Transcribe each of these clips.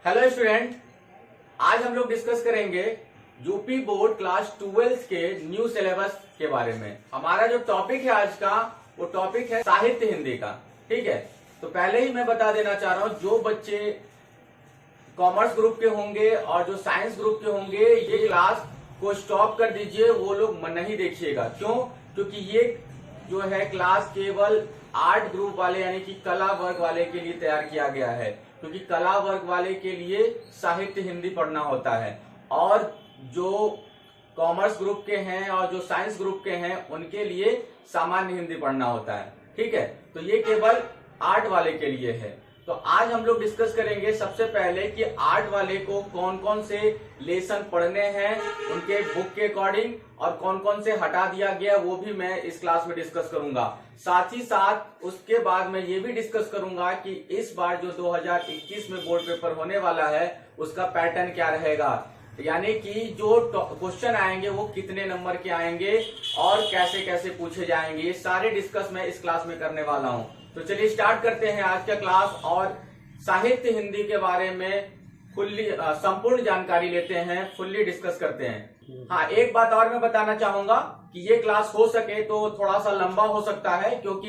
Hello student, आज हम लोग डिस्कस करेंगे यूपी बोर्ड क्लास 12 के न्यू सिलेबस के बारे में। हमारा जो टॉपिक है आज का वो टॉपिक है साहित्य हिंदी का। ठीक है, तो पहले ही मैं बता देना चाह रहा हूं, जो बच्चे कॉमर्स ग्रुप के होंगे और जो साइंस ग्रुप के होंगे ये क्लास को स्टॉप कर दीजिए, वो लोग नहीं देखिएगा। क्यों? क्योंकि ये जो है क्लास केवल आर्ट ग्रुप वाले यानी कि कला वर्ग वाले के लिए तैयार किया गया है, क्योंकि कला वर्ग वाले के लिए साहित्य हिंदी पढ़ना होता है और जो कॉमर्स ग्रुप के हैं और जो साइंस ग्रुप के हैं उनके लिए सामान्य हिंदी पढ़ना होता है। ठीक है, तो ये केवल आर्ट वाले के लिए है। तो आज हम लोग डिस्कस करेंगे सबसे पहले कि आर्ट वाले को कौन कौन से लेसन पढ़ने हैं उनके बुक के अकॉर्डिंग, और कौन कौन से हटा दिया गया वो भी मैं इस क्लास में डिस्कस करूंगा। साथ ही साथ उसके बाद मैं ये भी डिस्कस करूंगा कि इस बार जो 2021 में बोर्ड पेपर होने वाला है उसका पैटर्न क्या रहेगा, यानी कि जो क्वेश्चन आएंगे वो कितने नंबर के आएंगे और कैसे कैसे पूछे जाएंगे, ये सारे डिस्कस मैं इस क्लास में करने वाला हूं। तो चलिए स्टार्ट करते हैं आज का क्लास और साहित्य हिंदी के बारे में फुल्ली संपूर्ण जानकारी लेते हैं, फुल्ली डिस्कस करते हैं। हाँ, एक बात और मैं बताना चाहूंगा कि ये क्लास हो सके तो थोड़ा सा लंबा हो सकता है, क्योंकि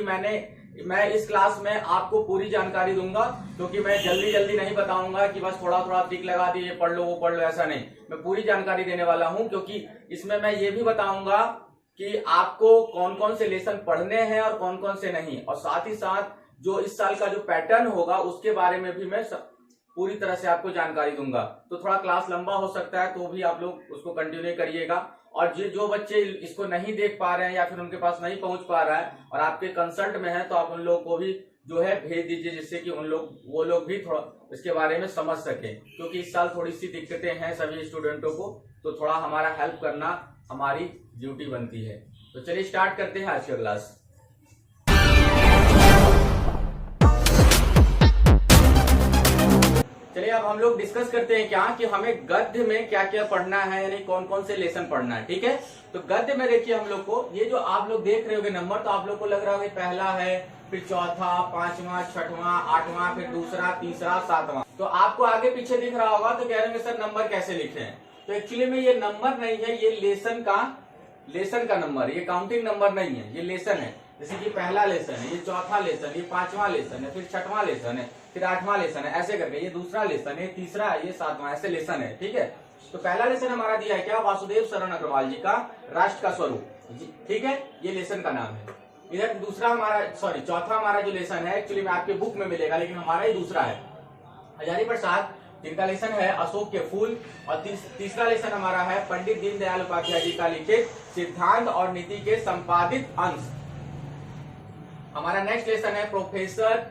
मैं इस क्लास में आपको पूरी जानकारी दूंगा, क्योंकि मैं जल्दी जल्दी नहीं बताऊंगा कि बस थोड़ा थोड़ा टिक लगा दिए पढ़ लो वो पढ़ लो, ऐसा नहीं। मैं पूरी जानकारी देने वाला हूं, क्योंकि इसमें मैं ये भी बताऊंगा कि आपको कौन कौन से लेसन पढ़ने हैं और कौन कौन से नहीं, और साथ ही साथ जो इस साल का जो पैटर्न होगा उसके बारे में भी मैं पूरी तरह से आपको जानकारी दूंगा। तो थोड़ा क्लास लंबा हो सकता है, तो भी आप लोग उसको कंटिन्यू करिएगा। और जो बच्चे इसको नहीं देख पा रहे हैं या फिर उनके पास नहीं पहुंच पा रहा है और आपके कंसल्ट में है, तो आप उन लोगों को भी जो है भेज दीजिए, जिससे कि वो लोग भी थोड़ा इसके बारे में समझ सके, क्योंकि इस साल थोड़ी सी दिक्कतें हैं सभी स्टूडेंटों को, तो थोड़ा हमारा हेल्प करना हमारी ड्यूटी बनती है। तो चलिए स्टार्ट करते हैं आज का क्लास। चलिए अब हम लोग डिस्कस करते हैं क्या कि हमें गद्य में क्या क्या पढ़ना है, यानी कौन कौन से लेसन पढ़ना है। ठीक है, तो गद्य में देखिए हम लोग को ये जो आप लोग देख रहे होगे नंबर, तो आप लोग को लग रहा होगा पहला है, फिर चौथा, पांचवा, छठवां, आठवां, फिर दूसरा, तीसरा, सातवां। तो आपको आगे पीछे दिख रहा होगा, तो कह रहे होंगे सर नंबर कैसे लिखे हैं। तो एक्चुअली में ये नंबर नहीं है, ये लेसन का नंबर, ये काउंटिंग नंबर नहीं है, ये लेसन है। जैसे कि पहला लेसन है, ये चौथा लेसन, ये पांचवा लेसन है, फिर छठवां लेसन है, फिर आठवां लेसन है, ऐसे करके ये दूसरा लेसन है, तीसरा है, ये सातवां, ऐसे लेसन है। ठीक है, तो पहला लेसन हमारा दिया है क्या, वासुदेव शरण अग्रवाल जी का राष्ट्र का स्वरूप। ठीक है, ये लेसन का नाम है। इधर दूसरा हमारा चौथा हमारा जो लेसन है, एक्चुअली में आपके बुक में मिलेगा, लेकिन हमारा ही दूसरा है, हजारी प्रसाद जिनका लेसन है अशोक के फूल, और तीसरा लेसन हमारा है पंडित दीनदयाल उपाध्याय जी का लिखित सिद्धांत और नीति के संपादित अंश। हमारा नेक्स्ट लेसन है प्रोफेसर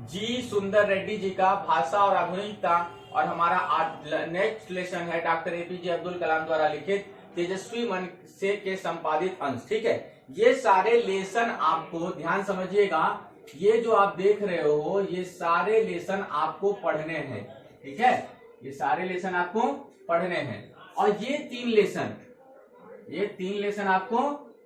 जी सुंदर रेड्डी जी का भाषा और आधुनिकता, और हमारा नेक्स्ट लेसन है डॉक्टर एपीजे अब्दुल कलाम द्वारा लिखित तेजस्वी मन से के संपादित अंश। ठीक है, ये सारे लेसन आपको ध्यान समझिएगा, ये जो आप देख रहे हो ये सारे लेसन आपको पढ़ने हैं। ठीक है, ये सारे लेसन आपको पढ़ने हैं, और ये तीन लेसन आपको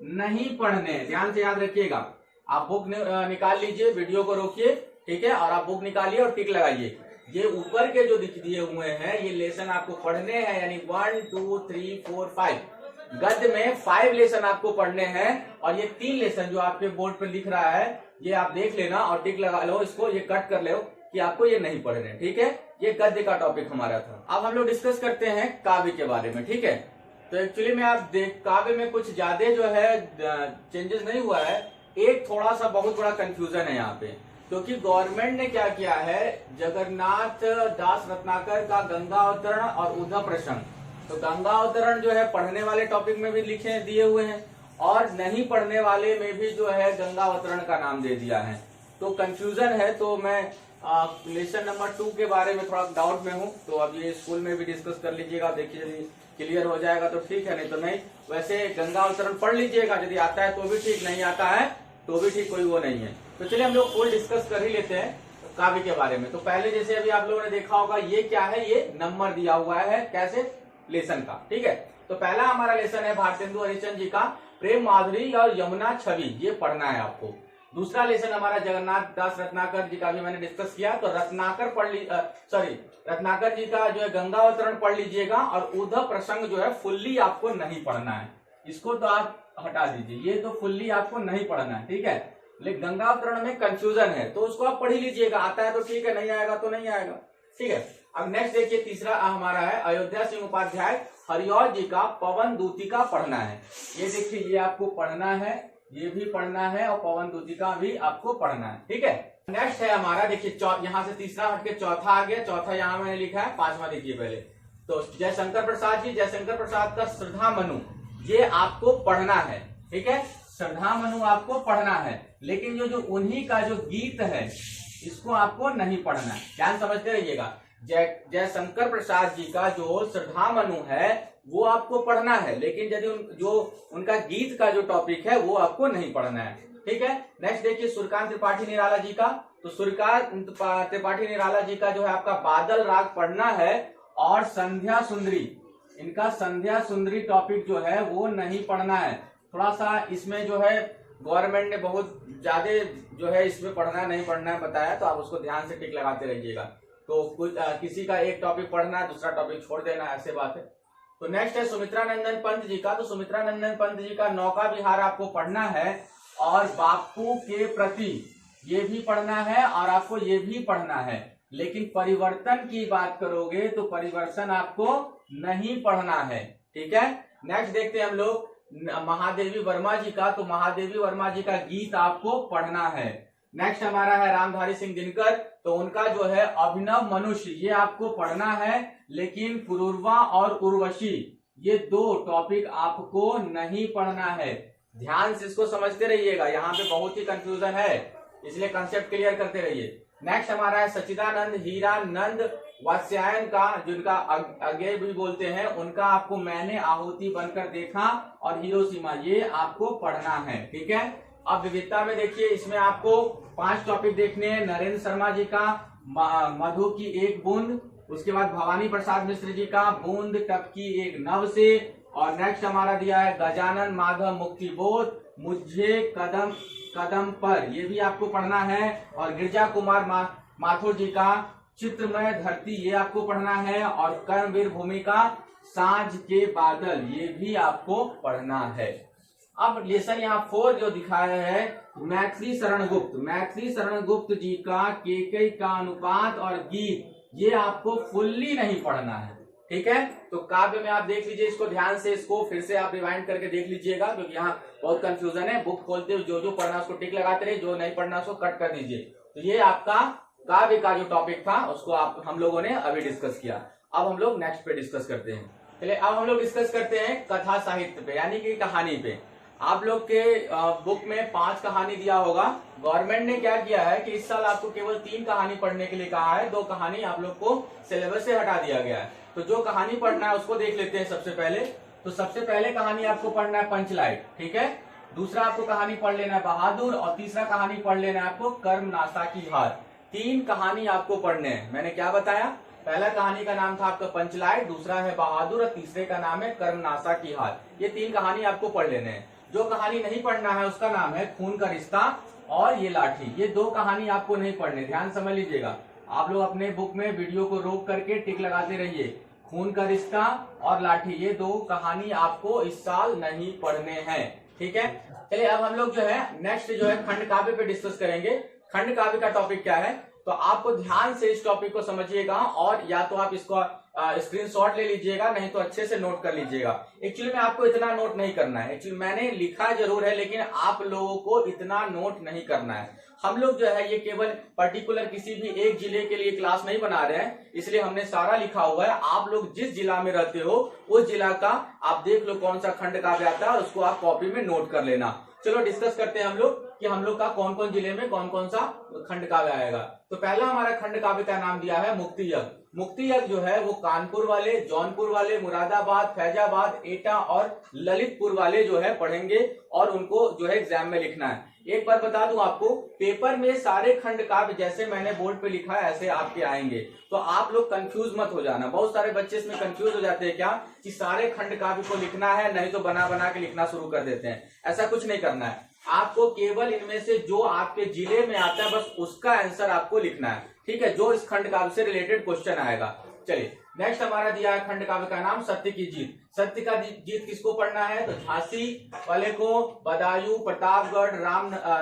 नहीं पढ़ने, ध्यान से याद रखिएगा। आप बुक निकाल लीजिए, वीडियो को रोकिए, ठीक है, और आप बुक निकालिए और टिक लगाइए। ये ऊपर के जो दिए हुए हैं ये लेसन आपको पढ़ने हैं, यानी 1 2 3 4 5 गद्य में 5 लेसन आपको पढ़ने हैं, और ये 3 लेसन जो आपके बोर्ड पर लिख रहा है ये आप देख लेना और टिक लगा लो, इसको ये कट कर लो कि आपको ये नहीं पढ़ने। ठीक है, ये गद्य का टॉपिक हमारा था। अब हम लोग डिस्कस करते हैं काव्य के बारे में। ठीक है, तो एक्चुअली में आप काव्य में कुछ ज्यादा जो है चेंजेस नहीं हुआ है, एक थोड़ा सा बहुत बड़ा कंफ्यूजन है यहाँ पे, क्योंकि गवर्नमेंट ने क्या किया है, जगन्नाथ दास रत्नाकर का गंगा अवतरण और उद्धव प्रसंग, तो गंगा अवतरण जो है पढ़ने वाले टॉपिक में भी लिखे दिए हुए हैं, और नहीं पढ़ने वाले में भी जो है गंगा अवतरण का नाम दे दिया है। तो कंफ्यूजन है, तो मैं लेसन नंबर 2 के बारे में थोड़ा डाउट में हूँ, तो अब ये स्कूल में भी डिस्कस कर लीजिएगा, देखिए यदि क्लियर हो जाएगा तो ठीक है, नहीं तो नहीं। वैसे गंगा अवतरण पढ़ लीजिएगा, यदि आता है तो भी ठीक, नहीं आता है तो भी ठीक, कोई वो नहीं है। तो चलिए हम लोग फुल डिस्कस कर ही लेते हैं काव्य के बारे में। तो पहले जैसे अभी आप लोगों ने देखा होगा, ये क्या है, ये नंबर दिया हुआ है कैसे, लेसन का। ठीक है, तो पहला हमारा लेसन है भारतेंदु हरिश्चंद्र जी का प्रेम माधुरी और यमुना छवि, ये पढ़ना है आपको। दूसरा लेसन हमारा जगन्नाथ दास रत्नाकर जी का भी मैंने डिस्कस किया। तो रत्नाकर जी का जो है गंगावतरण पढ़ लीजिएगा, और उद्धव प्रसंग जो है फुल्ली आपको नहीं पढ़ना है, इसको तो आप हटा दीजिए, ये तो फुल्ली आपको नहीं पढ़ना है, ठीक है। लेकिन गंगावतरण में कंफ्यूजन है तो उसको आप पढ़ ही लीजिएगा, आता है तो ठीक है, नहीं आएगा तो नहीं आएगा, ठीक है। अब नेक्स्ट देखिए, तीसरा हमारा है अयोध्या सिंह उपाध्याय हरिऔध जी का पवन दूतिका पढ़ना है। ये देखिए, ये आपको पढ़ना है, ये भी पढ़ना है, और पवन दूतिका भी आपको पढ़ना है, ठीक है। नेक्स्ट है हमारा, देखिए यहाँ से तीसरा हटके चौथा आ गया, चौथा यहाँ मैंने लिखा है, पांचवा देखिए पहले। तो जयशंकर प्रसाद जी, जयशंकर प्रसाद का श्रद्धा मनु, ये आपको पढ़ना है, ठीक है। श्रद्धा मनु आपको पढ़ना है, लेकिन जो उन्हीं का जो गीत है इसको आपको नहीं पढ़ना है, ध्यान समझते रहिएगा। जयशंकर प्रसाद जी का जो श्रद्धा मनु है वो आपको पढ़ना है, लेकिन यदि जो उनका गीत का जो टॉपिक है वो आपको नहीं पढ़ना है, ठीक है। नेक्स्ट देखिए, सूर्यकांत त्रिपाठी निराला जी का, तो सूर्यकांत त्रिपाठी निराला जी का जो है आपका बादल राग पढ़ना है, और संध्या सुंदरी, इनका संध्या सुंदरी टॉपिक जो है वो नहीं पढ़ना है। थोड़ा सा इसमें जो है गवर्नमेंट ने बहुत ज्यादा जो है इसमें पढ़ना नहीं पढ़ना है बताया, तो आप उसको ध्यान से टिक लगाते रहिएगा। तो कुछ किसी का एक टॉपिक पढ़ना है, दूसरा टॉपिक छोड़ देना, ऐसे बात है। तो नेक्स्ट है सुमित्रा नंदन पंत जी का, तो सुमित्रा नंदन पंत जी का नौका विहार आपको पढ़ना है, और बापू के प्रति ये भी पढ़ना है, और आपको ये भी पढ़ना है। लेकिन परिवर्तन की बात करोगे तो परिवर्तन आपको नहीं पढ़ना है, ठीक है। नेक्स्ट देखते हैं हम लोग महादेवी वर्मा जी का, तो महादेवी वर्मा जी का गीत आपको पढ़ना है। नेक्स्ट हमारा है रामधारी सिंह दिनकर, तो उनका जो है अभिनव मनुष्य, ये आपको पढ़ना है, लेकिन पुरूरवा और उर्वशी ये दो टॉपिक आपको नहीं पढ़ना है। ध्यान से इसको समझते रहिएगा, यहाँ पे बहुत ही कंफ्यूजन है, इसलिए कंसेप्ट क्लियर करते रहिए। नेक्स्ट हमारा है सच्चिदानंद हीरानंद वात्स्यायन का, जिनका आगे भी बोलते हैं, उनका आपको मैंने आहुति बनकर देखा और हिरोशिमा, ये आपको पढ़ना है, ठीक है। अब विविधता में देखिए, इसमें आपको 5 टॉपिक देखने हैं। नरेंद्र शर्मा जी का मधु की एक बूंद, उसके बाद भवानी प्रसाद मिश्र जी का बूंद टपकी एक नव से, और नेक्स्ट हमारा दिया है गजानन माधव मुक्ति बोध मुझे कदम कदम पर, ये भी आपको पढ़ना है। और गिरजा कुमार माथुर जी का चित्रमय धरती, ये आपको पढ़ना है। और कर्मवीर भूमिका सांझ के बादल, ये भी आपको पढ़ना है। अब लेसन यहाँ 4 जो दिखाया है, मैथिली शरण गुप्त जी का केकई का अनुपात और गीत, ये आपको फुल्ली नहीं पढ़ना है, ठीक है। तो काव्य में आप देख लीजिए, इसको ध्यान से, इसको फिर से आप रिवाइंड करके देख लीजिएगा, क्योंकि यहाँ बहुत कंफ्यूजन है। बुक खोलते हुए जो पढ़ना उसको टिक लगाते रहिए, जो नहीं पढ़ना उसको कट कर दीजिए। तो ये आपका काव्य का जो टॉपिक था उसको हम लोगों ने अभी डिस्कस किया। अब हम लोग नेक्स्ट पे डिस्कस करते हैं। चलिए अब हम लोग डिस्कस करते हैं कथा साहित्य पे, यानी कि कहानी पे। आप लोग के बुक में 5 कहानी दिया होगा। गवर्नमेंट ने क्या किया है कि इस साल आपको केवल 3 कहानी पढ़ने के लिए कहा है, 2 कहानी आप लोग को सिलेबस से हटा दिया गया है। तो जो कहानी पढ़ना है उसको देख लेते हैं सबसे पहले। तो सबसे पहले कहानी आपको पढ़ना है पंचलाइट, ठीक है। दूसरा आपको कहानी पढ़ लेना है बहादुर, और तीसरा कहानी पढ़ लेना है आपको कर्मनाशा की हार। 3 कहानी आपको पढ़ने हैं। मैंने क्या बताया, पहला कहानी का नाम था आपका पंचलाइट, दूसरा है बहादुर, और तीसरे का नाम है कर्मनाशा की हार। ये 3 कहानी आपको पढ़ लेने हैं। जो कहानी नहीं पढ़ना है उसका नाम है खून का रिश्ता और ये लाठी। ये 2 कहानी आपको नहीं पढ़ने, ध्यान समझ लीजिएगा। आप लोग अपने बुक में वीडियो को रोक करके टिक लगाते रहिए। खून का रिश्ता और लाठी, ये 2 कहानी आपको इस साल नहीं पढ़ने हैं, ठीक है। चलिए अब हम लोग जो है नेक्स्ट जो है खंड काव्य पे डिस्कस करेंगे। खंड काव्य का टॉपिक क्या है, तो आपको ध्यान से इस टॉपिक को समझिएगा, और या तो आप इसको स्क्रीनशॉट ले लीजिएगा, नहीं तो अच्छे से नोट कर लीजिएगा। एक्चुअली में आपको इतना नोट नहीं करना है, एक्चुअली मैंने लिखा जरूर है, लेकिन आप लोगों को इतना नोट नहीं करना है। हम लोग जो है ये केवल पर्टिकुलर किसी भी एक जिले के लिए क्लास नहीं बना रहे हैं, इसलिए हमने सारा लिखा हुआ है। आप लोग जिस जिला में रहते हो उस जिला का आप देख लो कौन सा खंड काव्य आता है, और उसको आप कॉपी में नोट कर लेना। चलो डिस्कस करते हैं हम लोग कि हम लोग का कौन कौन जिले में कौन कौन सा खंड काव्य आएगा। तो पहला हमारा खंड काव्य का नाम दिया है मुक्ति यज्ञ। मुक्ति यज्ञ जो है वो कानपुर वाले, जौनपुर वाले, मुरादाबाद, फैजाबाद, एटा और ललितपुर वाले जो है पढ़ेंगे, और उनको जो है एग्जाम में लिखना है। एक बार बता दूं आपको, पेपर में सारे खंड काव्य जैसे मैंने बोर्ड पे लिखा है ऐसे आपके आएंगे, तो आप लोग कंफ्यूज मत हो जाना। बहुत सारे बच्चे इसमें कंफ्यूज हो जाते हैं क्या कि सारे खंड काव्य को लिखना है, नहीं तो बना बना के लिखना शुरू कर देते हैं। ऐसा कुछ नहीं करना है। आपको केवल इनमें से जो आपके जिले में आता है बस उसका आंसर आपको लिखना है, ठीक है, जो इस खंड काव्य से रिलेटेड क्वेश्चन आएगा। चलिए नेक्स्ट हमारा दिया है खंड काव्य का नाम सत्य की जीत। सत्य का जीत किसको पढ़ना है? तो झांसी वाले को, बदायूं, प्रतापगढ़,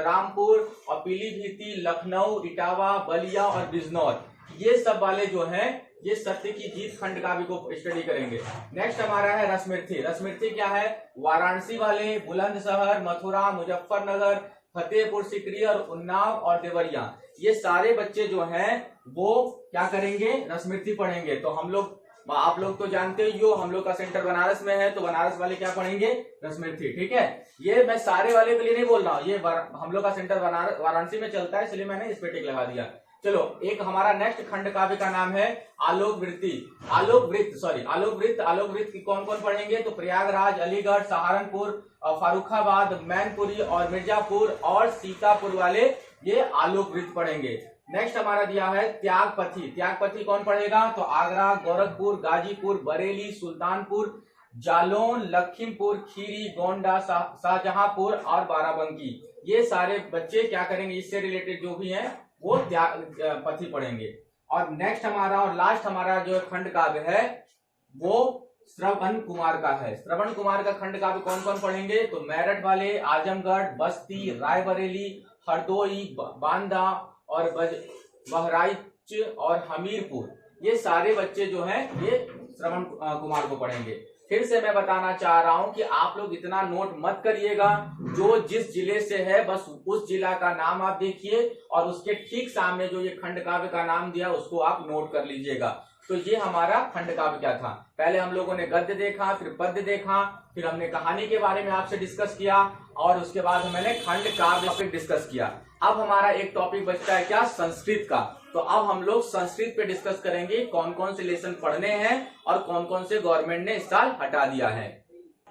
रामपुर और पीलीभीत, लखनऊ, इटावा, बलिया और बिजनौर, ये सब वाले जो हैं ये सत्य की जीत खंड काव्य को स्टडी करेंगे। नेक्स्ट हमारा है रसमिर्थी। रसमिर्थी क्या है? वाराणसी वाले, बुलंदशहर, मथुरा, मुजफ्फरनगर, फतेहपुर सीकरी और उन्नाव और देवरिया, ये सारे बच्चे जो हैं वो क्या करेंगे? रसमिर्थी पढ़ेंगे। तो हम लोग, आप लोग तो जानते ही हो हम लोग का सेंटर बनारस में है, तो बनारस वाले क्या पढ़ेंगे? रसमिर्थी, ठीक है। ये मैं सारे वाले के लिए नहीं बोल रहा हूँ, ये हम लोग का सेंटर वाराणसी में चलता है, इसलिए मैंने इस पे टिक लगा दिया। चलो एक हमारा नेक्स्ट खंड काव्य का नाम है आलोक वृत्ति। आलोक वृत्त की कौन कौन पढ़ेंगे? तो प्रयागराज, अलीगढ़, सहारनपुर, फारुखाबाद, मैनपुरी और मिर्जापुर और सीतापुर वाले ये आलोक वृत्त पढ़ेंगे। नेक्स्ट हमारा दिया है त्यागपथी। त्यागपथी कौन पढ़ेगा? तो आगरा, गोरखपुर, गाजीपुर, बरेली, सुल्तानपुर, जालौन, लखीमपुर खीरी, गोंडा, शाहजहांपुर और बाराबंकी, ये सारे बच्चे क्या करेंगे? इससे रिलेटेड जो भी हैं वो त्यागपथी पढ़ेंगे। और नेक्स्ट हमारा और लास्ट हमारा जो खंड काव्य है वो श्रवण कुमार का है। श्रवण कुमार का खंड काव्य कौन कौन पढ़ेंगे? तो मेरठ वाले, आजमगढ़, बस्ती, रायबरेली, हरदोई, बांदा और बहराइच और हमीरपुर, ये सारे बच्चे जो हैं ये श्रवण कुमार को पढ़ेंगे। फिर से मैं बताना चाह रहा हूं कि आप लोग इतना नोट मत करिएगा, जो जिस जिले से है बस उस जिला का नाम आप देखिए और उसके ठीक सामने जो ये खंड काव्य का नाम दिया उसको आप नोट कर लीजिएगा। तो ये हमारा खंड काव्य क्या था? पहले हम लोगों ने गद्य देखा, फिर पद्य देखा, फिर हमने कहानी के बारे में आपसे डिस्कस किया और उसके बाद मैंने खंड काव्य डिस्कस किया। अब हमारा एक टॉपिक बचता है क्या? संस्कृत का। तो अब हम लोग संस्कृत पे डिस्कस करेंगे कौन कौन से लेसन पढ़ने हैं और कौन कौन से गवर्नमेंट ने इस साल हटा दिया है।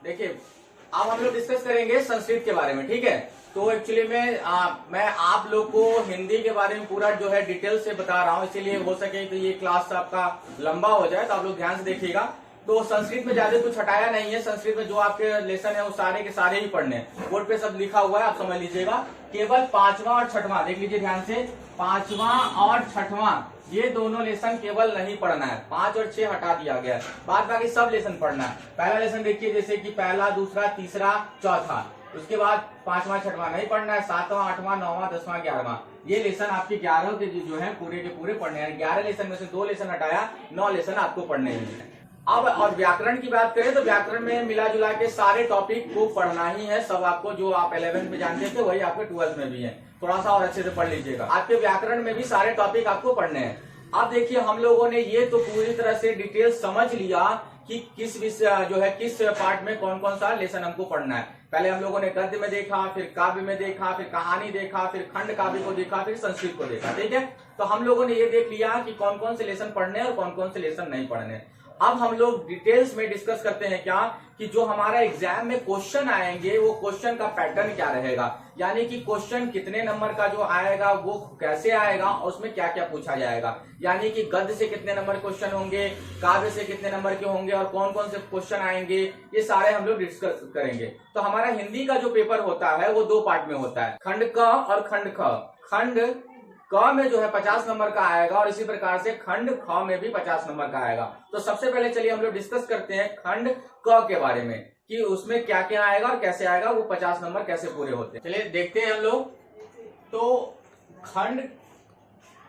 देखिए अब हम लोग डिस्कस करेंगे संस्कृत के बारे में, ठीक है। तो एक्चुअली मैं आप लोग को हिंदी के बारे में पूरा जो है डिटेल से बता रहा हूँ, इसीलिए हो सके तो ये क्लास आपका लंबा हो जाए, तो आप लोग ध्यान से देखिएगा। तो संस्कृत में ज्यादा कुछ हटाया नहीं है। संस्कृत में जो आपके लेसन है वो सारे के सारे ही पढ़ने हैं, बोर्ड पे सब लिखा हुआ है, आप समझ लीजिएगा। केवल 5वां और 6वां देख लीजिए ध्यान से, 5वां और 6वां ये दोनों लेसन केवल नहीं पढ़ना है, 5 और 6 हटा दिया गया है, बाद बाकी सब लेसन पढ़ना है। पहला लेसन देखिए जैसे कि पहला, दूसरा, तीसरा, चौथा, उसके बाद 5वां 6वां नहीं पढ़ना है, 7वां 8वां 9वां 10वां 11वां, ये लेसन आपके 11 के जो है पूरे के पूरे पढ़ने हैं। 11 लेसन में से 2 लेसन हटाया, 9 लेसन आपको पढ़ने हैं। अब और व्याकरण की बात करें तो व्याकरण में मिला जुला के सारे टॉपिक को पढ़ना ही है, सब आपको जो आप 11th में जानते थे वही आपके 12th में भी है, थोड़ा सा और अच्छे से पढ़ लीजिएगा। आपके व्याकरण में भी सारे टॉपिक आपको पढ़ने हैं। अब देखिए हम लोगों ने ये तो पूरी तरह से डिटेल समझ लिया कि किस विषय जो है किस पार्ट में कौन कौन सा लेसन हमको पढ़ना है। पहले हम लोगों ने गद्य में देखा, फिर काव्य में देखा, फिर कहानी देखा, फिर खंड काव्य को देखा, फिर संस्कृत को देखा, ठीक है। तो हम लोगों ने ये देख लिया कि कौन कौन से लेसन पढ़ने और कौन कौन से लेसन नहीं पढ़ने। अब हम लोग डिटेल्स में डिस्कस करते हैं क्या कि जो हमारा एग्जाम में क्वेश्चन आएंगे वो क्वेश्चन का पैटर्न क्या रहेगा, यानी कि क्वेश्चन कितने नंबर का जो आएगा वो कैसे आएगा और उसमें क्या क्या पूछा जाएगा, यानी कि गद्य से कितने नंबर क्वेश्चन होंगे, काव्य से कितने नंबर के होंगे और कौन कौन से क्वेश्चन आएंगे, ये सारे हम लोग डिस्कस करेंगे। तो हमारा हिंदी का जो पेपर होता है वो 2 पार्ट में होता है, खंड क और खंड ख। खंड क में जो है 50 नंबर का आएगा और इसी प्रकार से खंड ख में भी 50 नंबर का आएगा। तो सबसे पहले चलिए हम लोग डिस्कस करते हैं खंड क के बारे में कि उसमें क्या क्या आएगा और कैसे आएगा, वो 50 नंबर कैसे पूरे होते हैं। चलिए देखते हैं हम लोग। तो खंड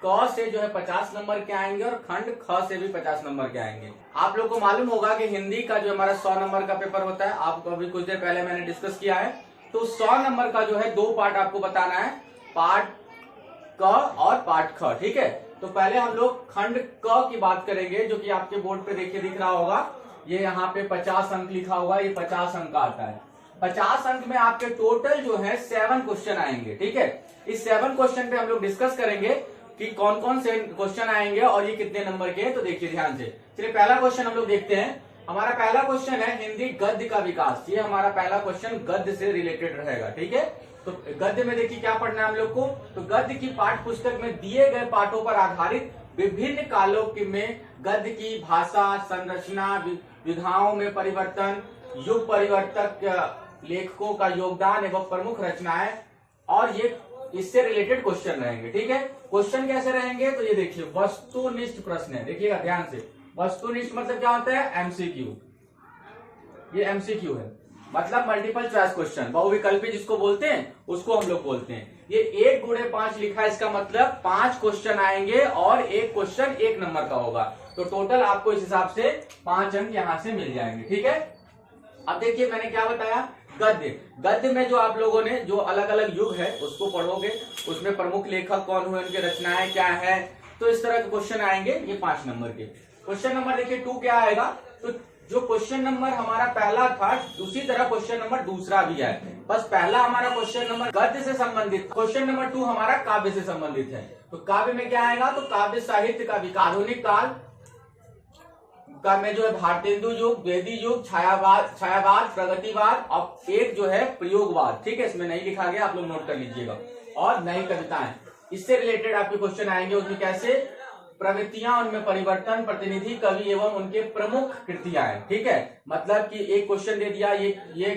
क से जो है 50 नंबर के आएंगे और खंड ख से भी 50 नंबर के आएंगे। आप लोग को मालूम होगा कि हिंदी का जो हमारा 100 नंबर का पेपर होता है, आपको अभी कुछ देर पहले मैंने डिस्कस किया है। तो 100 नंबर का जो है 2 पार्ट आपको बताना है, पार्ट क और पार्ट ख, ठीक है। तो पहले हम लोग खंड क की बात करेंगे, जो कि आपके बोर्ड पे देखिए दिख रहा होगा, ये यहाँ पे 50 अंक लिखा हुआ, ये 50 अंक का आता है। 50 अंक में आपके टोटल जो है 7 क्वेश्चन आएंगे, ठीक है। इस 7 क्वेश्चन पे हम लोग डिस्कस करेंगे कि कौन कौन से क्वेश्चन आएंगे और ये कितने नंबर के हैं। तो देखिए ध्यान से, चलिए पहला क्वेश्चन हम लोग देखते हैं। हमारा पहला क्वेश्चन है हिंदी गद्य का विकास। ये हमारा पहला क्वेश्चन गद्य से रिलेटेड रहेगा, ठीक है। तो गद्य में देखिए क्या पढ़ना है हम लोग को, तो गद्य की पाठ्य पुस्तक में दिए गए पाठों पर आधारित विभिन्न कालों में गद्य की भाषा, संरचना, विधाओं में परिवर्तन, युग परिवर्तक लेखकों का योगदान एवं प्रमुख रचनाएं, और ये इससे रिलेटेड क्वेश्चन रहेंगे। ठीक है, क्वेश्चन कैसे रहेंगे तो ये देखिए वस्तुनिष्ठ प्रश्न है, देखिएगा ध्यान से। वस्तुनिष्ठ मतलब क्या होता है, एमसीक्यू। ये एमसीक्यू है, मतलब मल्टीपल चॉइस क्वेश्चन, बहुविकल्पी जिसको बोलते हैं उसको हम लोग बोलते हैं। ये 1 गुणे 5 लिखा है, इसका मतलब 5 क्वेश्चन आएंगे और एक क्वेश्चन 1 नंबर का होगा, तो टोटल आपको इस हिसाब से 5 अंक यहां से मिल जाएंगे। ठीक है, अब देखिए मैंने क्या बताया, गद्य। गद्य में जो आप लोगों ने जो अलग अलग युग है उसको पढ़ोगे, उसमें प्रमुख लेखक कौन हुए, उनके रचनाएं क्या है, तो इस तरह के क्वेश्चन आएंगे ये 5 नंबर के। क्वेश्चन नंबर देखिए 2 क्या आएगा, तो जो क्वेश्चन नंबर हमारा पहला था उसी तरह क्वेश्चन नंबर दूसरा भी है, बस पहला हमारा क्वेश्चन नंबर गद्य से संबंधित, क्वेश्चन नंबर 2 हमारा काव्य से संबंधित है। तो काव्य में क्या आएगा, तो काव्य साहित्य का विकास, आधुनिक काल का में जो है भारतेंदु युग, वेदी युग, छायावाद, प्रगतिवाद, और एक जो है प्रयोगवाद। ठीक है, इसमें नहीं लिखा गया, आप लोग नोट कर लीजिएगा, और नई कविताएं, इससे रिलेटेड आपके क्वेश्चन आएंगे। उसमें कैसे प्रवृत्तियां, उनमें परिवर्तन, प्रतिनिधि कवि एवं उनके प्रमुख कृतियां। ठीक है, मतलब कि एक क्वेश्चन दे दिया, ये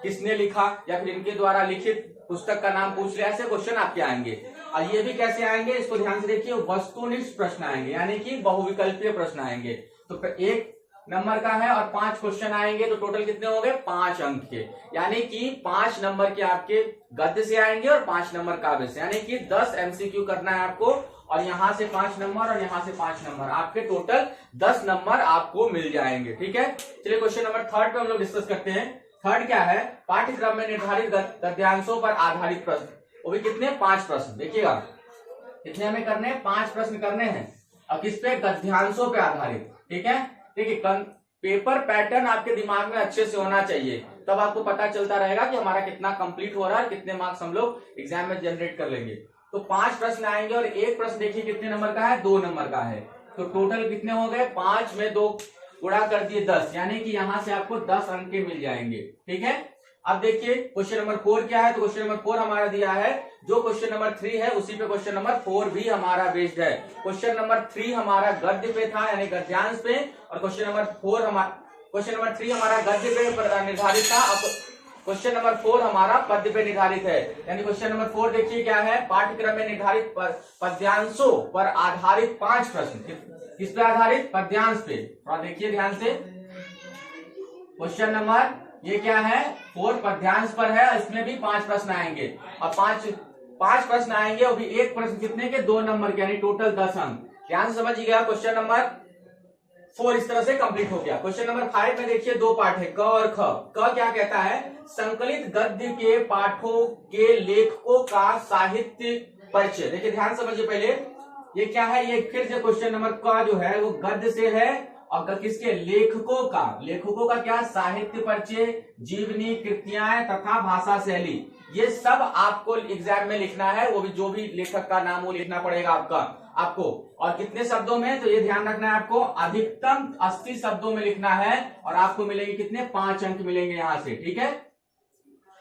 किसने लिखा, या फिर इनके द्वारा लिखित पुस्तक का नाम पूछ लिया, ऐसे क्वेश्चन आपके आएंगे। और ये भी कैसे आएंगे, इसको ध्यान से देखिए, वस्तुनिष्ठ प्रश्न आएंगे, यानी कि बहुविकल्पीय प्रश्न आएंगे। तो 1 नंबर का है और 5 क्वेश्चन आएंगे, तो टोटल कितने हो गए, 5 अंक के, यानी कि 5 नंबर के आपके गद्य से आएंगे और 5 नंबर काव्य से, यानी कि 10 एमसीक्यू करना है आपको, और यहां से 5 नंबर और यहां से 5 नंबर, आपके टोटल 10 नंबर आपको मिल जाएंगे। ठीक है, चलिए क्वेश्चन नंबर 3 पे हम लोग डिस्कस करते हैं। 3 क्या है, पाठ्यक्रम में निर्धारित गद्यांशों पर आधारित प्रश्न, वो भी कितने, 5 प्रश्न। देखिएगा कितने हमें करने हैं, 5 प्रश्न करने हैं, और किस पे, गद्यांशों पे आधारित। ठीक है, देखिए पेपर पैटर्न आपके दिमाग में अच्छे से होना चाहिए, तब आपको पता चलता रहेगा कि हमारा कितना कंप्लीट हो रहा है, कितने मार्क्स हम लोग एग्जाम में जनरेट कर लेंगे। तो 5 प्रश्न आएंगे, और एक प्रश्न देखिए कितने नंबर का है, 2 नंबर का है, तो टोटल कितने हो गए, 5 में 2 गुणा कर दिए 10, यानी कि यहां से आपको 10 अंक के मिल जाएंगे। ठीक है, अब देखिए क्वेश्चन नंबर 4 क्या है, तो क्वेश्चन नंबर 4 हमारा दिया है, जो क्वेश्चन नंबर 3 है उसी पे क्वेश्चन नंबर 4 भी हमारा बेस्ड है। क्वेश्चन नंबर 3 हमारा गद्य पे था, यानी गद्यांश पे, और क्वेश्चन नंबर 3 हमारा गद्य पे निर्धारित था, अब क्वेश्चन नंबर 4 हमारा पद्य पे निर्धारित है। यानी क्वेश्चन नंबर 4 देखिए क्या है, पाठ्यक्रम में निर्धारित पद्यांशों पर आधारित 5 प्रश्न, किस पे आधारित, पद्यांश पे। और देखिए ध्यान से, क्वेश्चन नंबर ये क्या है, 4 पद्यांश पर है, इसमें भी 5 प्रश्न आएंगे, और 5 प्रश्न आएंगे, और भी एक प्रश्न कितने के, 2 नंबर के, यानी टोटल 10 अंक। ध्यान से समझिएगा, क्वेश्चन नंबर 4 इस तरह से कंप्लीट हो गया। क्वेश्चन नंबर 5 में देखिए 2 पार्ट है, क और ख। क क्या कहता है, संकलित गद्य के पाठों के लेखकों का साहित्य परिचय। देखिए ध्यान समझिए, पहले ये क्या है, ये फिर से क्वेश्चन नंबर का जो है वो गद्य से है, और किसके, लेखकों का क्या, साहित्य परिचय, जीवनी, कृतियां तथा भाषा शैली, ये सब आपको एग्जाम में लिखना है, वो भी जो भी लेखक का नाम वो लिखना पड़ेगा आपको, और कितने शब्दों में, तो ये ध्यान रखना है आपको, अधिकतम 80 शब्दों में लिखना है, और आपको मिलेंगे कितने, 5 अंक मिलेंगे यहां से। ठीक है,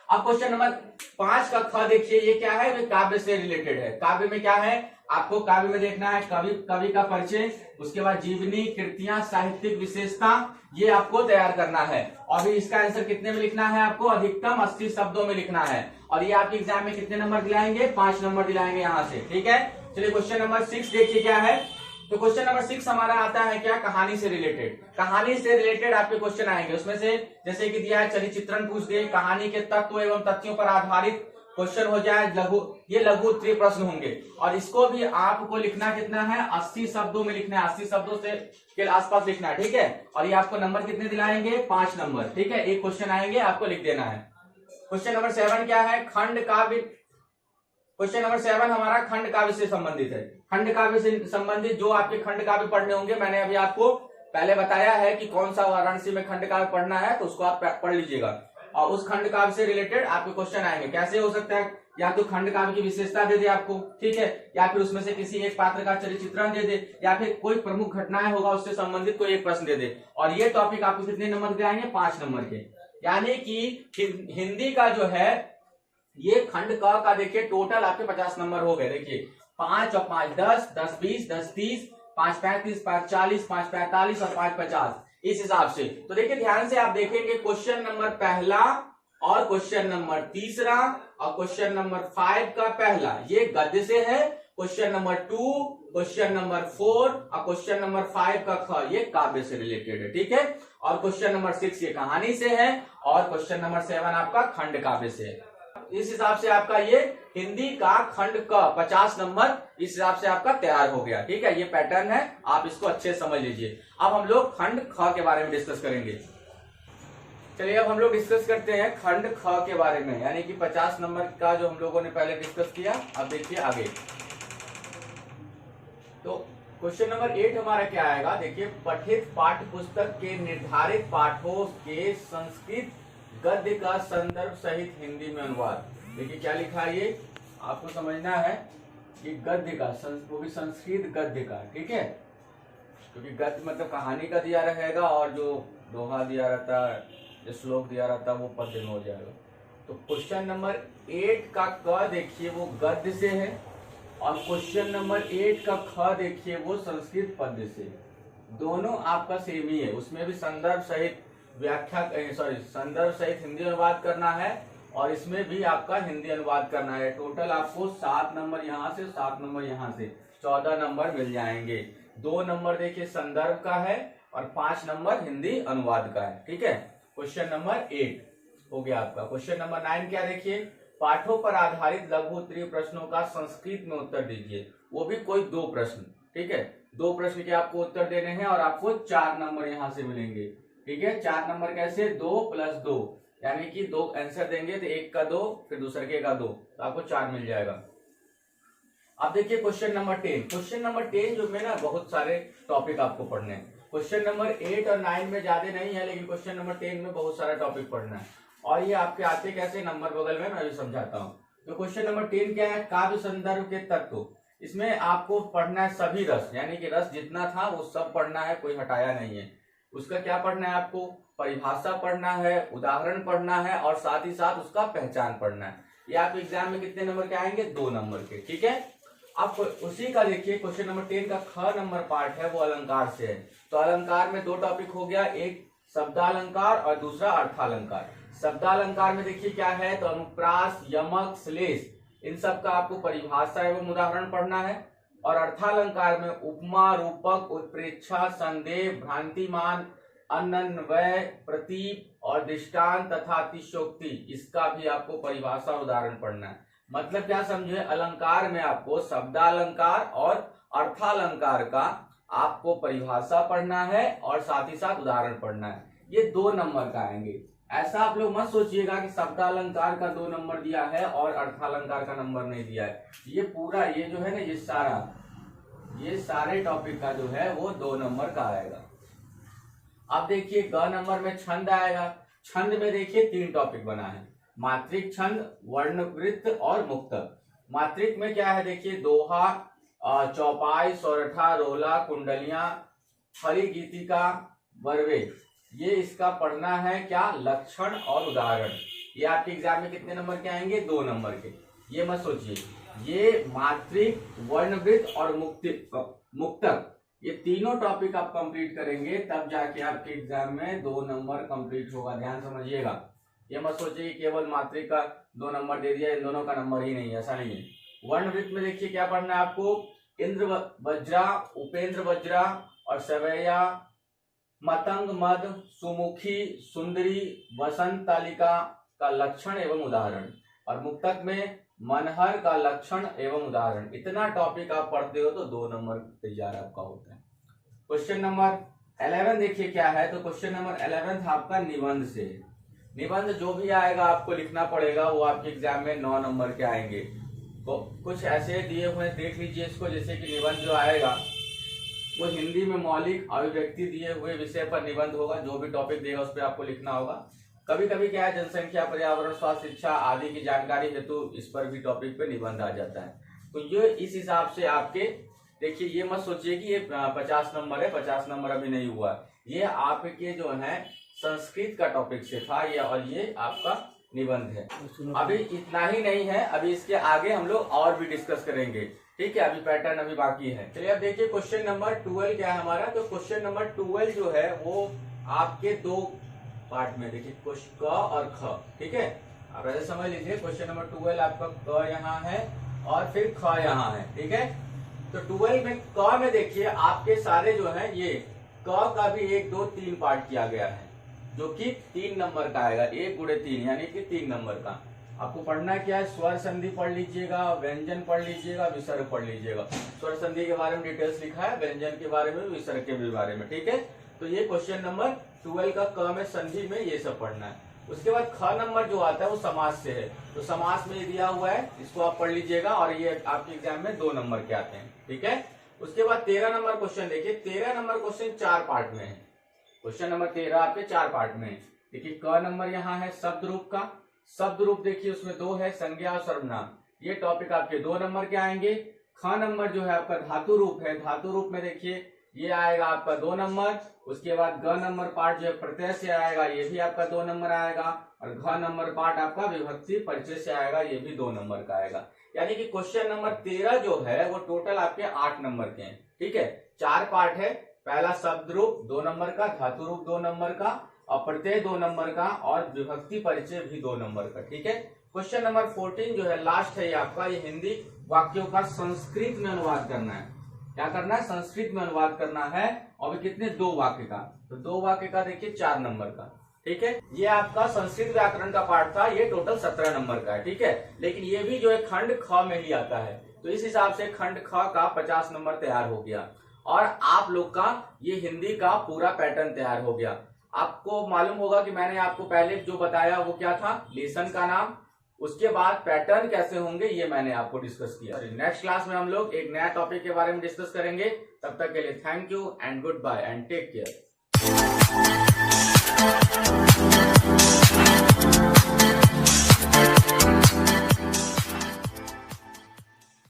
अब क्वेश्चन नंबर 5 का ख देखिए, ये क्या है, ये काव्य से रिलेटेड है। काव्य में क्या है, आपको काव्य में देखना है कवि का परिचय, उसके बाद जीवनी, कृतियां, साहित्यिक विशेषता, ये आपको तैयार करना है, और भी इसका आंसर कितने में लिखना है, आपको अधिकतम 80 शब्दों में लिखना है, और ये आपके एग्जाम में कितने नंबर दिलाएंगे, 5 नंबर दिलाएंगे यहां से। ठीक है, चलिए क्वेश्चन नंबर 6 देखिए क्या है, तो क्वेश्चन नंबर 6 हमारा आता है क्या, कहानी से रिलेटेड। कहानी से रिलेटेड आपके क्वेश्चन आएंगे, उसमें से जैसे कि दिया है चलिए चित्रण पूछ दे, कहानी के तत्व एवं तथ्यों पर आधारित क्वेश्चन हो जाए, ये लघु उत्तरीय प्रश्न होंगे, और इसको भी आपको लिखना कितना है, 80 शब्दों में लिखना है, 80 शब्दों से के आसपास लिखना है। ठीक है, और ये आपको नंबर कितने दिलाएंगे, 5 नंबर। ठीक है, एक क्वेश्चन आएंगे, आपको लिख देना है। क्वेश्चन नंबर 7 क्या है, खंड काव्य। क्वेश्चन नंबर 7 हमारा खंड काव्य से संबंधित है। खंड काव्य से संबंधित जो आपके खंड काव्य पढ़ने होंगे, मैंने अभी आपको पहले बताया है कि कौन सा वाराणसी में खंड काव्य पढ़ना है, तो उसको आप पढ़ लीजिएगा, और उस खंड काव्य से रिलेटेड आपके क्वेश्चन आएंगे। कैसे हो सकता है, या तो खंड काव्य की विशेषता दे दे आपको, ठीक है, या फिर उसमें से किसी एक पात्र का चरित्र चित्रण दे दे, या फिर कोई प्रमुख घटनाएं होगा उससे संबंधित कोई एक प्रश्न दे दे, और ये टॉपिक आपको कितने नंबर के आएंगे, 5 नंबर के। यानी कि हिंदी का जो है ये खंड क का देखिए टोटल आपके 50 नंबर हो गए। देखिए 5 और 5 10, 10 20, 10 30, 5 35, 5 40, 5 45 और 5 50, इस हिसाब से। तो देखिए ध्यान से आप देखेंगे, क्वेश्चन नंबर पहला और क्वेश्चन नंबर तीसरा और क्वेश्चन नंबर 5 का पहला ये गद्य से है। क्वेश्चन नंबर 2, क्वेश्चन नंबर 4 और क्वेश्चन नंबर 5 का ख ये काव्य से रिलेटेड है, ठीक है। और क्वेश्चन नंबर 6 ये कहानी से है और क्वेश्चन नंबर 7 आपका खंड काव्य से है। इस हिसाब से आपका ये हिंदी का खंड क 50 नंबर इस हिसाब से आपका तैयार हो गया, ठीक है। ये पैटर्न है, आप इसको अच्छे से समझ लीजिए। अब हम लोग खंड ख के बारे में डिस्कस करेंगे। चलिए अब हम लोग डिस्कस करते हैं खंड ख के बारे में, यानी कि 50 नंबर का जो हम लोगों ने पहले डिस्कस किया। अब देखिए आगे, तो क्वेश्चन नंबर 8 हमारा क्या आएगा, देखिए पठित पाठ्य पुस्तक के निर्धारित पाठों के संस्कृत गद्य का संदर्भ सहित हिंदी में अनुवाद। देखिए क्या लिखा है, ये आपको समझना है कि गद्य का वो भी संस्कृत गद्य का, ठीक है, क्योंकि गद्य मतलब कहानी का दिया रहेगा और जो दोहा दिया रहता है, जो श्लोक दिया रहता है वो पद्य में हो जाएगा। तो क्वेश्चन नंबर 8 का क देखिए वो गद्य से है और क्वेश्चन नंबर 8 का ख देखिए वो संस्कृत पद्य से। दोनों आपका सेम ही है, उसमें भी संदर्भ सहित संदर्भ सहित हिंदी अनुवाद करना है और इसमें भी आपका हिंदी अनुवाद करना है। टोटल आपको 7 नंबर यहाँ से 7 नंबर यहाँ से 14 नंबर मिल जाएंगे। 2 नंबर देखिए संदर्भ का है और 5 नंबर हिंदी अनुवाद का है, ठीक है। क्वेश्चन नंबर 8 हो गया आपका। क्वेश्चन नंबर 9 क्या देखिए, पाठों पर आधारित लघु उत्तरीय प्रश्नों का संस्कृत में उत्तर दीजिए। वो भी कोई 2 प्रश्न, ठीक है। 2 प्रश्न के आपको उत्तर देने हैं और आपको 4 नंबर यहाँ से मिलेंगे, ठीक है। 4 नंबर कैसे, 2 + 2, यानी कि 2 आंसर देंगे तो एक का 2 फिर दूसरे के का 2, तो आपको 4 मिल जाएगा। अब देखिए क्वेश्चन नंबर 10। क्वेश्चन नंबर 10 जो में ना बहुत सारे टॉपिक आपको पढ़ने हैं। क्वेश्चन नंबर 8 और 9 में ज्यादा नहीं है, लेकिन क्वेश्चन नंबर 10 में बहुत सारा टॉपिक पढ़ना है और ये आपके आते कैसे नंबर बगल में मैं भी समझाता हूँ। तो क्वेश्चन नंबर 10 क्या है, काव्य संदर्भ के तत्व। इसमें आपको पढ़ना है सभी रस, यानी कि रस जितना था वो सब पढ़ना है, कोई हटाया नहीं है। उसका क्या पढ़ना है, आपको परिभाषा पढ़ना है, उदाहरण पढ़ना है और साथ ही साथ उसका पहचान पढ़ना है। ये आपके एग्जाम में कितने नंबर के आएंगे, 2 नंबर के, ठीक है। अब उसी का देखिए क्वेश्चन नंबर 10 का ख नंबर पार्ट है वो अलंकार से है। तो अलंकार में 2 टॉपिक हो गया, एक शब्दालंकार और दूसरा अर्थालंकार। शब्दालंकार में देखिए क्या है, तो अनुप्रास, यमक, श्लेष, इन सब का आपको परिभाषा एवं उदाहरण पढ़ना है। और अर्थालंकार में उपमा, रूपक, उत्प्रेक्षा, संदेह, भ्रांतिमान, अन्वय, प्रतीप और दृष्टांत तथा अतिशयोक्ति, इसका भी आपको परिभाषा उदाहरण पढ़ना है। मतलब क्या समझे, अलंकार में आपको शब्दालंकार और अर्थालंकार का आपको परिभाषा पढ़ना है और साथ ही साथ उदाहरण पढ़ना है। ये 2 नंबर का आएंगे। ऐसा आप लोग मत सोचिएगा कि शब्दालंकार का 2 नंबर दिया है और अर्थालंकार का नंबर नहीं दिया है। ये पूरा ये जो है ना, ये सारे टॉपिक का जो है वो 2 नंबर का आएगा। अब देखिए ग नंबर में छंद आएगा। छंद में देखिए 3 टॉपिक बना है, मात्रिक छंद, वर्णवृत्त और मुक्तक। मात्रिक में क्या है देखिए, दोहा, चौपाई, सोरठा, रोला, कुंडलियां, फली गीतिका, वर्वे, ये इसका पढ़ना है क्या, लक्षण और उदाहरण। ये आपके एग्जाम में कितने नंबर के आएंगे, 2 नंबर के। ये मत सोचिए, ये मात्रिक, वर्णवृत्त और मुक्तक, ये तीनों टॉपिक आप कंप्लीट करेंगे तब जाके आपके एग्जाम में 2 नंबर कंप्लीट होगा। ध्यान समझिएगा, ये मत सोचिए केवल मात्रिक का 2 नंबर दे दिया, इन दोनों का नंबर ही नहीं है, ऐसा नहीं है। वर्णवृत्त में देखिए क्या पढ़ना है आपको, इंद्र वज्रा, उपेंद्र वज्रा और सवैया, मतंग मद, सुमुखी, सुंदरी, वसंत तालिका का लक्षण एवं उदाहरण। और मुक्तक में मनहर का लक्षण एवं उदाहरण। इतना टॉपिक आप पढ़ते हो तो 2 नंबर तैयार आपका होता है। क्वेश्चन नंबर 11 देखिए क्या है, तो क्वेश्चन नंबर 11 आपका निबंध से। निबंध जो भी आएगा आपको लिखना पड़ेगा, वो आपके एग्जाम में 9 नंबर के आएंगे। तो कुछ ऐसे दिए हुए देख लीजिए इसको, जैसे कि निबंध जो आएगा वो हिंदी में मौलिक अभिव्यक्ति दिए हुए विषय पर निबंध होगा। जो भी टॉपिक देगा उस पर आपको लिखना होगा। कभी कभी क्या है, जनसंख्या, पर्यावरण, स्वास्थ्य, शिक्षा आदि की जानकारी हेतु इस पर भी टॉपिक पे निबंध आ जाता है। तो ये इस हिसाब से आपके देखिए, ये मत सोचिए कि ये 50 नंबर है, 50 नंबर अभी नहीं हुआ। ये आपके जो है संस्कृत का टॉपिक से था ये, और ये आपका निबंध है। अभी इतना ही नहीं है, अभी इसके आगे हम लोग और भी डिस्कस करेंगे, ठीक है। अभी पैटर्न अभी बाकी है। चलिए अब देखिए क्वेश्चन नंबर 12 क्या है हमारा। तो क्वेश्चन नंबर 12 जो है वो आपके 2 पार्ट में। देखिए क और ख, ठीक है। आप ऐसे समझ लीजिए क्वेश्चन नंबर 12 आपका क यहाँ है और फिर ख यहाँ है, ठीक है। तो 12 में क में देखिए आपके सारे जो है ये क का भी 1 2 3 पार्ट किया गया है, जो कि 3 नंबर का आएगा, 1 गुणे 3 यानी कि 3 नंबर का। आपको पढ़ना क्या है, स्वर संधि पढ़ लीजिएगा, व्यंजन पढ़ लीजिएगा, विसर्ग पढ़ लीजिएगा। स्वर संधि के बारे में डिटेल्स लिखा है, व्यंजन के बारे में, विसर्ग के भी बारे में, ठीक है। तो ये क्वेश्चन नंबर 12 का क में संधि में ये सब पढ़ना है। उसके बाद ख नंबर जो आता है वो समास से है, तो समास में ये दिया हुआ है, इसको आप पढ़ लीजिएगा और ये आपके एग्जाम में 2 नंबर के आते हैं, ठीक है। उसके बाद 13 नंबर क्वेश्चन देखिए, 13 नंबर क्वेश्चन 4 पार्ट में है। क्वेश्चन नंबर 13 आपके 4 पार्ट में है। देखिए क नंबर यहाँ है शब्द रूप का, शब्द रूप देखिए उसमें 2 है, संज्ञा और सर्वनाम, ये टॉपिक आपके 2 नंबर के आएंगे। ख नंबर जो है आपका धातु रूप है, धातु रूप में देखिए ये आएगा आपका 2 नंबर। उसके बाद ग नंबर पार्ट जो है प्रत्यय से आएगा, ये भी आपका 2 नंबर आएगा। और घ नंबर पार्ट आपका विभक्ति परिचय से आएगा, ये भी 2 नंबर का आएगा। यानी कि क्वेश्चन नंबर 13 जो है वो टोटल आपके 8 नंबर के हैं, ठीक है। 4 पार्ट है, पहला शब्द रूप 2 नंबर का, धातु रूप 2 नंबर का, और प्रत्यय 2 नंबर का, और विभक्ति परिचय भी 2 नंबर का, ठीक है। क्वेश्चन नंबर 14 जो है लास्ट है ये आपका, ये हिंदी वाक्यों का संस्कृत में अनुवाद करना है। क्या करना है, संस्कृत में अनुवाद करना है। और भी कितने, 2 वाक्य का, तो 2 वाक्य का देखिए 4 नंबर का, ठीक है। ये आपका संस्कृत व्याकरण का पार्ट था, ये टोटल 17 नंबर का है, ठीक है। लेकिन ये भी जो है खंड ख में ही आता है, तो इस हिसाब से खंड ख का 50 नंबर तैयार हो गया। और आप लोग का ये हिंदी का पूरा पैटर्न तैयार हो गया। आपको मालूम होगा कि मैंने आपको पहले जो बताया वो क्या था, लेसन का नाम, उसके बाद पैटर्न कैसे होंगे ये मैंने आपको डिस्कस किया। नेक्स्ट क्लास में हम लोग एक नया टॉपिक के बारे में डिस्कस करेंगे। तब तक के लिए thank you and goodbye and take care.